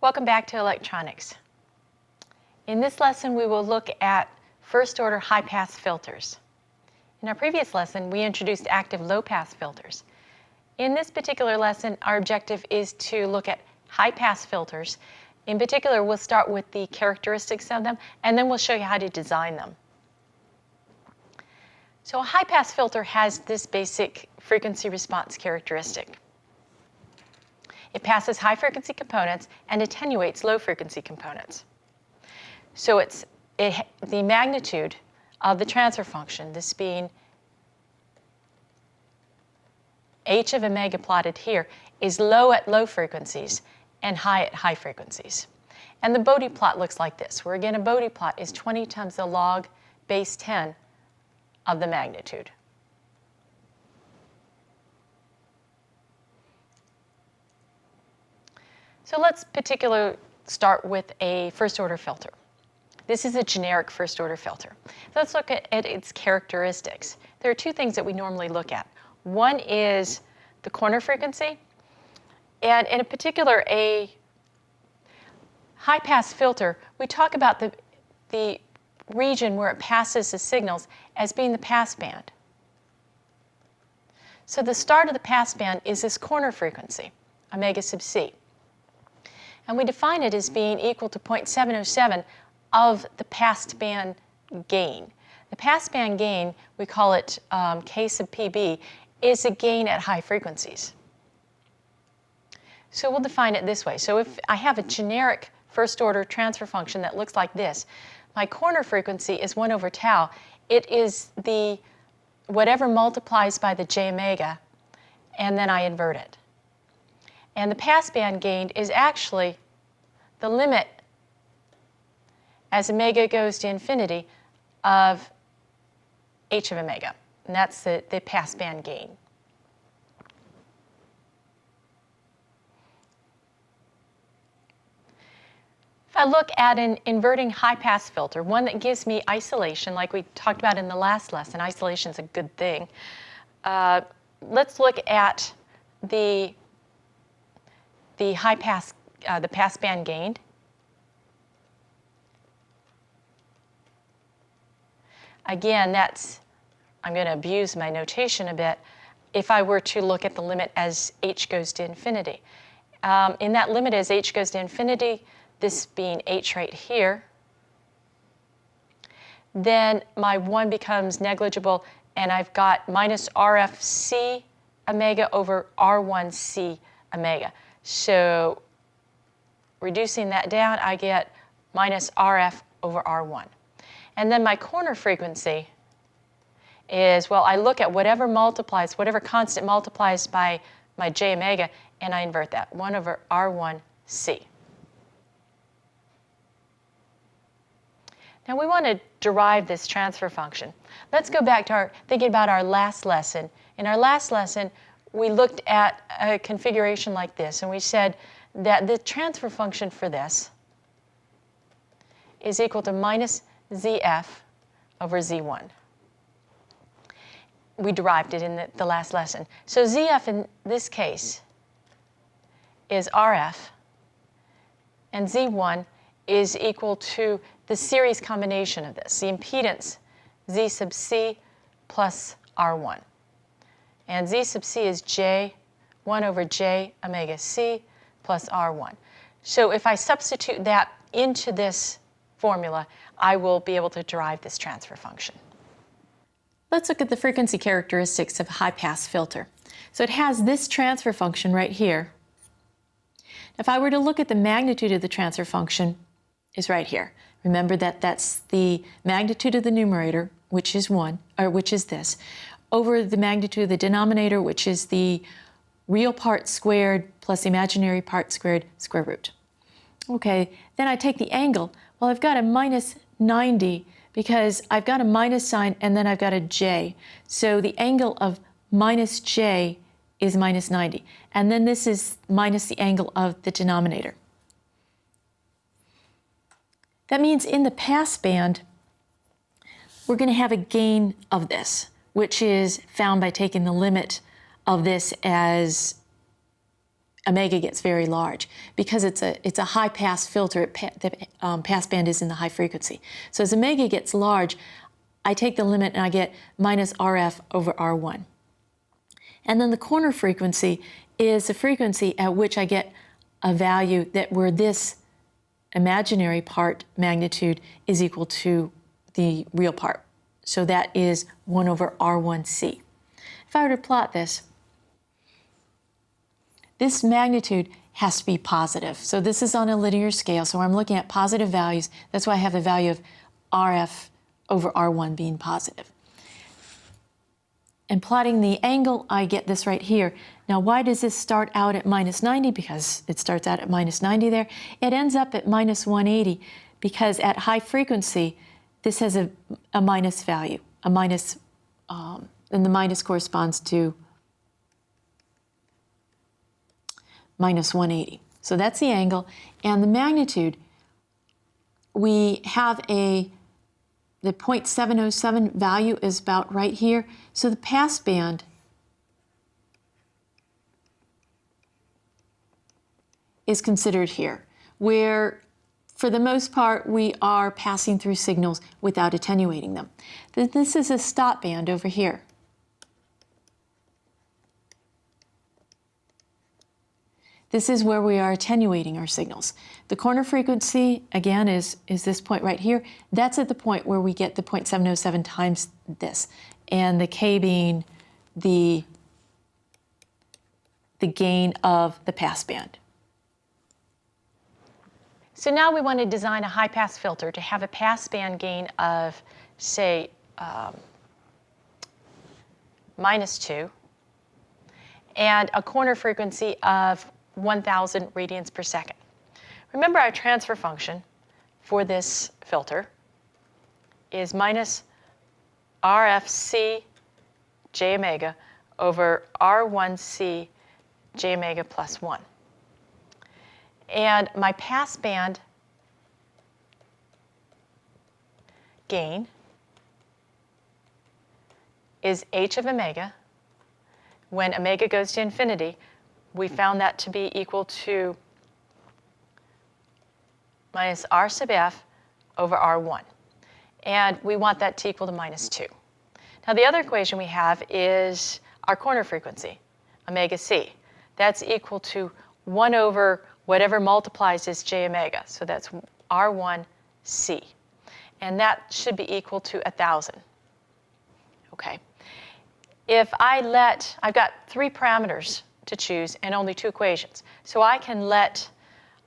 Welcome back to electronics. In this lesson, we will look at first-order high-pass filters. In our previous lesson, we introduced active low-pass filters. In this particular lesson, our objective is to look at high-pass filters. In particular, we'll start with the characteristics of them, and then we'll show you how to design them. So a high-pass filter has this basic frequency response characteristic. It passes high-frequency components and attenuates low-frequency components. So the magnitude of the transfer function, this being h of omega plotted here, is low at low frequencies and high at high frequencies. And the Bode plot looks like this, where again a Bode plot is 20 times the log base 10 of the magnitude. So let's particularly start with a first-order filter. This is a generic first-order filter. Let's look at its characteristics. There are two things that we normally look at. One is the corner frequency, and in particular, a high-pass filter, we talk about the region where it passes the signals as being the pass band. So the start of the pass band is this corner frequency, omega sub c. And we define it as being equal to 0.707 of the passed band gain. The passed band gain, we call it K sub PB, is a gain at high frequencies. So we'll define it this way. So if I have a generic first-order transfer function that looks like this, my corner frequency is 1 over tau. It is the whatever multiplies by the j omega, and then I invert it. And the pass band gain is actually the limit as omega goes to infinity of h of omega. And that's the pass band gain. If I look at an inverting high-pass filter, one that gives me isolation, like we talked about in the last lesson, isolation is a good thing. Let's look at the high-pass, the pass band gain. Again, I'm going to abuse my notation a bit. If I were to look at the limit as h goes to infinity. In that limit as h goes to infinity, this being h right here, then my 1 becomes negligible, and I've got minus RFC omega over R1C omega. So reducing that down, I get minus RF over R1. And then my corner frequency is, well, I look at whatever constant multiplies by my j omega, and I invert that, 1 over R1C. Now we want to derive this transfer function. Let's go back to thinking about our last lesson. In our last lesson, we looked at a configuration like this, and we said that the transfer function for this is equal to minus ZF over Z1. We derived it in the last lesson. So ZF in this case is RF, and Z1 is equal to the series combination of this, the impedance Z sub C plus R1. And Z sub C is J, 1 over J omega C plus R1. So if I substitute that into this formula, I will be able to derive this transfer function. Let's look at the frequency characteristics of a high-pass filter. So it has this transfer function right here. If I were to look at the magnitude of the transfer function, is right here. Remember that that's the magnitude of the numerator, which is 1, or which is this, over the magnitude of the denominator, which is the real part squared plus the imaginary part squared square root. Okay, then I take the angle. Well, I've got a minus 90 because I've got a minus sign and then I've got a j. So the angle of minus j is minus 90. And then this is minus the angle of the denominator. That means in the pass band, we're going to have a gain of this, which is found by taking the limit of this as omega gets very large. Because it's a high pass filter, the pass band is in the high frequency. So as omega gets large, I take the limit and I get minus RF over R1. And then the corner frequency is the frequency at which I get a value that where this imaginary part magnitude is equal to the real part. So that is 1 over R1C. If I were to plot this, this magnitude has to be positive. So this is on a linear scale, so I'm looking at positive values. That's why I have the value of RF over R1 being positive. And plotting the angle, I get this right here. Now, why does this start out at minus 90? Because it starts out at minus 90 there. It ends up at minus 180 because at high frequency, this has a minus value, a minus, and the minus corresponds to minus 180. So that's the angle. And the magnitude, we have the 0.707 value is about right here. So the pass band is considered here, where for the most part we are passing through signals without attenuating them. This is a stop band over here. This is where we are attenuating our signals. The corner frequency, again, is this point right here. That's at the point where we get the 0.707 times this, and the K being the gain of the pass band. So now we want to design a high-pass filter to have a pass band gain of, say, -2, and a corner frequency of 1,000 radians per second. Remember, our transfer function for this filter is minus RFC j omega over R1C j omega plus 1. And my pass band gain is h of omega. When omega goes to infinity, we found that to be equal to minus R sub f over R1. And we want that to equal to -2. Now the other equation we have is our corner frequency, omega c. That's equal to 1 over whatever multiplies this j omega. So that's R1c. And that should be equal to 1,000. Okay. If I've got 3 parameters to choose and only 2 equations. So I can let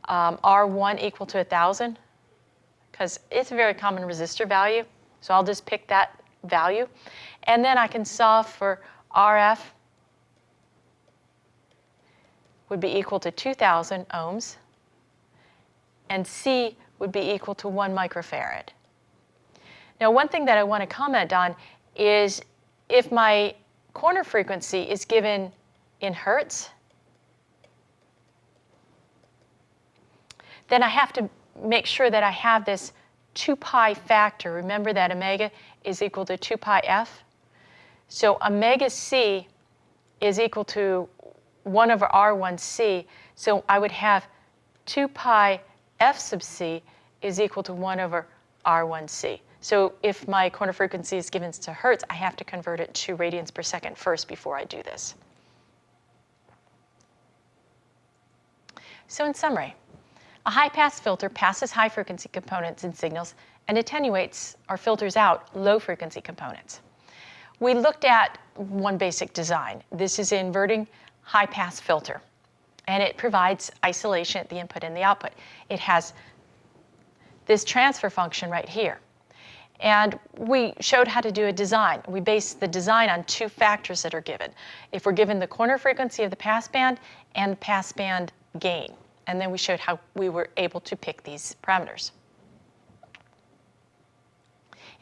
R1 equal to 1,000 because it's a very common resistor value. So I'll just pick that value. And then I can solve for RF would be equal to 2,000 ohms and C would be equal to 1 microfarad. Now one thing that I want to comment on is if my corner frequency is given in hertz, then I have to make sure that I have this 2 pi factor. Remember that omega is equal to 2 pi f. So omega c is equal to 1 over R1c. So I would have 2 pi f sub c is equal to 1 over R1c. So if my corner frequency is given to hertz, I have to convert it to radians per second first before I do this. So in summary, a high-pass filter passes high-frequency components and signals and attenuates or filters out low-frequency components. We looked at one basic design. This is an inverting high-pass filter, and it provides isolation at the input and the output. It has this transfer function right here. And we showed how to do a design. We based the design on 2 factors that are given. If we're given the corner frequency of the passband and the passband gain. And then we showed how we were able to pick these parameters.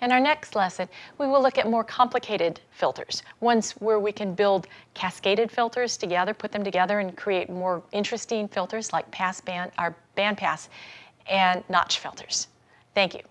In our next lesson, we will look at more complicated filters, ones where we can build cascaded filters together, put them together and create more interesting filters like passband, or bandpass, and notch filters. Thank you.